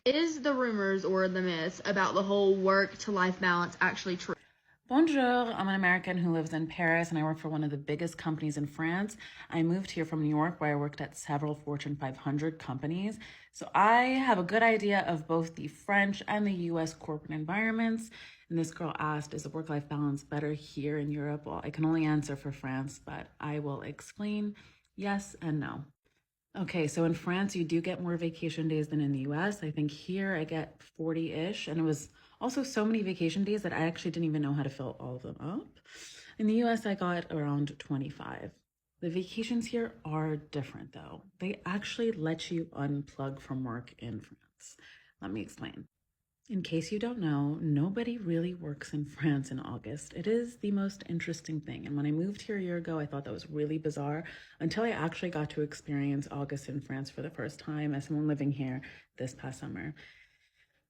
Is the rumors or the myths about the whole work to life balance actually true? Bonjour, I'm an American who lives in Paris and I work for one of the biggest companies in France. I moved here from New York where I worked at several Fortune 500 companies. So I have a good idea of both the French and the US corporate environments. And this girl asked, is the work-life balance better here in Europe? Well, I can only answer for France, but I will explain yes and no. Okay, so in France, you do get more vacation days than in the US. I think here I get 40-ish, and it was also so many vacation days that I actually didn't even know how to fill all of them up. In the US, I got around 25. The vacations here are different though. They actually let you unplug from work in France. Let me explain. In case you don't know, nobody really works in France in August. It is the most interesting thing. And when I moved here a year ago, I thought that was really bizarre until I actually got to experience August in France for the first time as someone living here this past summer.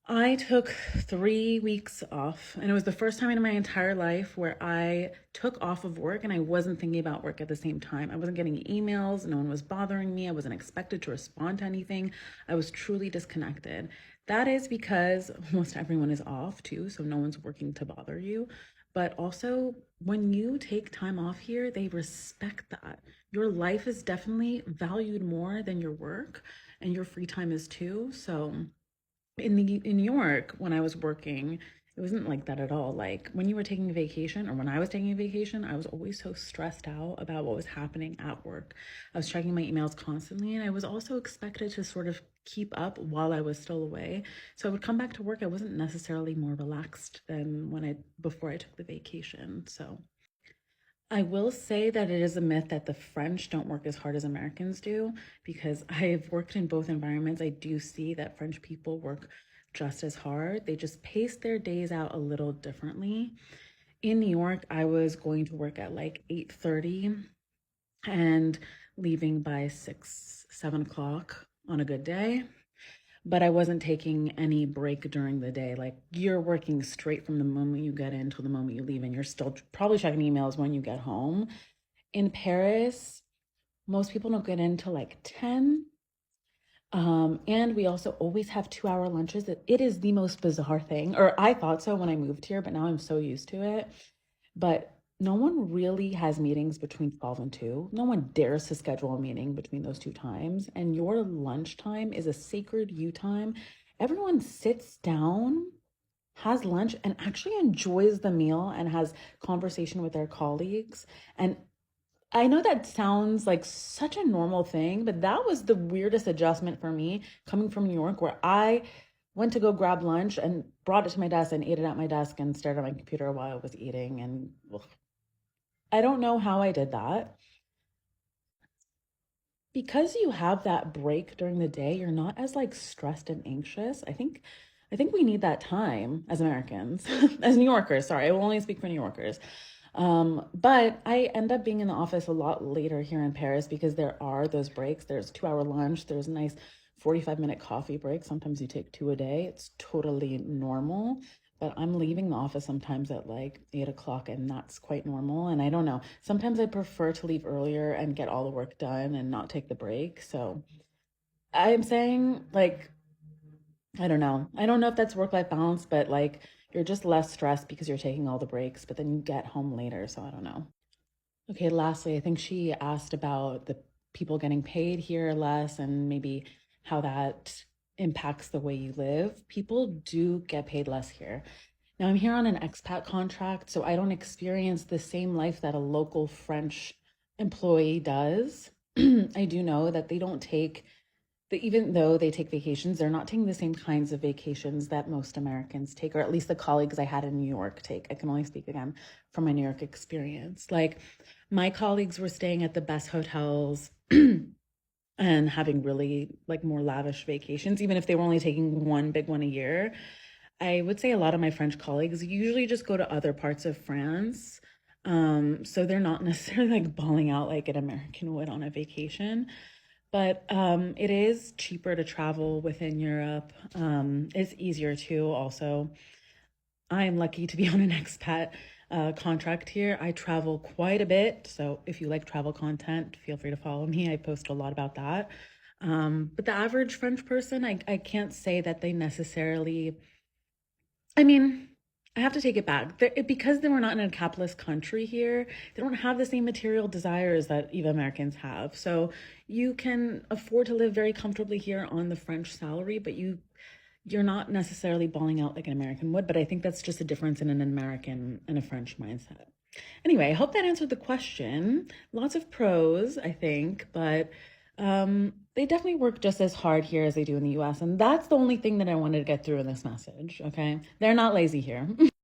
I took 3 weeks off, and it was the first time in my entire life where I took off of work and I wasn't thinking about work at the same time. I wasn't getting emails, no one was bothering me, I wasn't expected to respond to anything. I was truly disconnected. That is because almost everyone is off too, so no one's working to bother you. But also, when you take time off here, they respect that. Your life is definitely valued more than your work, and your free time is too. So, in New York, when I was working, it wasn't like that at all. Like when you were taking a vacation or when I was taking a vacation, I was always so stressed out about what was happening at work. I was checking my emails constantly, and I was also expected to sort of keep up while I was still away. So I would come back to work. I wasn't necessarily more relaxed than before I took the vacation. So I will say that it is a myth that the French don't work as hard as Americans do, because I've worked in both environments. I do see that French people work just as hard. They just pace their days out a little differently. In New York, I was going to work at like 8:30 and leaving by 6, 7 o'clock on a good day, but I wasn't taking any break during the day. Like you're working straight from the moment you get in till the moment you leave, and you're still probably checking emails when you get home. In Paris, most people don't get in till like 10. And we also always have 2 hour lunches. It is the most bizarre thing, or I thought so when I moved here, but now I'm so used to it. But no one really has meetings between 12 and 2. No one dares to schedule a meeting between those two times. And your lunchtime is a sacred you time. Everyone sits down, has lunch, and actually enjoys the meal and has conversation with their colleagues. And I know that sounds like such a normal thing, but that was the weirdest adjustment for me coming from New York, where I went to go grab lunch and brought it to my desk and ate it at my desk and stared at my computer while I was eating. And ugh, I don't know how I did that. Because you have that break during the day, you're not as like stressed and anxious. I think we need that time as Americans, as New Yorkers. Sorry, I will only speak for New Yorkers. But I end up being in the office a lot later here in Paris because there are those breaks. There's 2 hour lunch, there's a nice 45-minute coffee break. Sometimes you take two a day. It's totally normal. But I'm leaving the office sometimes at like 8 o'clock, and that's quite normal. And I don't know. Sometimes I prefer to leave earlier and get all the work done and not take the break. So I am saying, like, I don't know. I don't know if that's work-life balance, but like you're just less stressed because you're taking all the breaks, but then you get home later. So I don't know. Okay, lastly, I think she asked about the people getting paid here less and maybe how that impacts the way you live. People do get paid less here. Now, I'm here on an expat contract, so I don't experience the same life that a local French employee does. I do know that they don't take even though they take vacations, they're not taking the same kinds of vacations that most Americans take, or at least the colleagues I had in New York take. I can only speak again from my New York experience. Like my colleagues were staying at the best hotels and having really like more lavish vacations, even if they were only taking one big one a year. I would say a lot of my French colleagues usually just go to other parts of France. So they're not necessarily like balling out like an American would on a vacation. But it is cheaper to travel within Europe. It's easier too, also. I am lucky to be on an expat contract here. I travel quite a bit. So if you like travel content, feel free to follow me. I post a lot about that. But the average French person, I can't say that they necessarily, I mean, I have to take it back. Because they were not in a capitalist country here, they don't have the same material desires that even Americans have. So you can afford to live very comfortably here on the French salary, but you're not necessarily balling out like an American would. But I think that's just a difference in an American and a French mindset. Anyway, I hope that answered the question. Lots of pros, I think, but they definitely work just as hard here as they do in the US. And that's the only thing that I wanted to get through in this message, okay? They're not lazy here.